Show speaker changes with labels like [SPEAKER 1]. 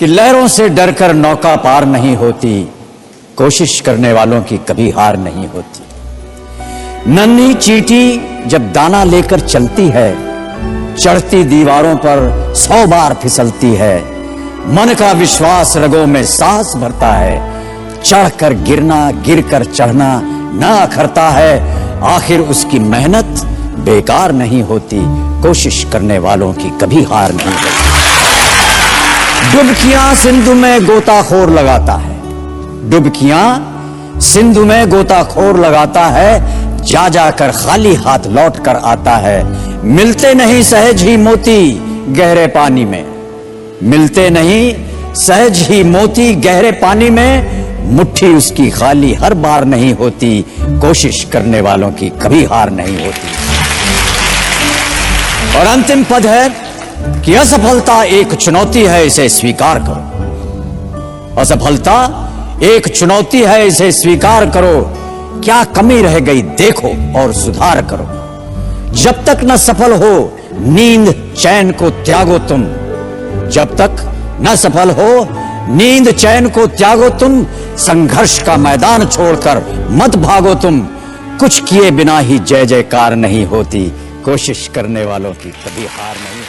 [SPEAKER 1] कि लहरों से डरकर नौका पार नहीं होती, कोशिश करने वालों की कभी हार नहीं होती। नन्ही चींटी जब दाना लेकर चलती है, चढ़ती दीवारों पर 100 बार फिसलती है। मन का विश्वास रगों में साहस भरता है, चढ़कर गिरना गिरकर चढ़ना ना अखरता है। आखिर उसकी मेहनत बेकार नहीं होती, कोशिश करने वालों की कभी हार नहीं होती। डुबकियां सिंधु में गोताखोर लगाता है, डुबकियां सिंधु में गोताखोर लगाता है। जा जाकर खाली हाथ लौट कर आता है। मिलते नहीं सहज ही मोती गहरे पानी में, मिलते नहीं सहज ही मोती गहरे पानी में। मुट्ठी उसकी खाली हर बार नहीं होती, कोशिश करने वालों की कभी हार नहीं होती। और अंतिम पद है कि असफलता एक चुनौती है, इसे स्वीकार करो। असफलता एक चुनौती है, इसे स्वीकार करो। क्या कमी रह गई देखो और सुधार करो। जब तक न सफल हो नींद चैन को त्यागो तुम, जब तक न सफल हो नींद चैन को त्यागो तुम। संघर्ष का मैदान छोड़कर मत भागो तुम। कुछ किए बिना ही जय जयकार नहीं होती, कोशिश करने वालों की कभी हार नहीं।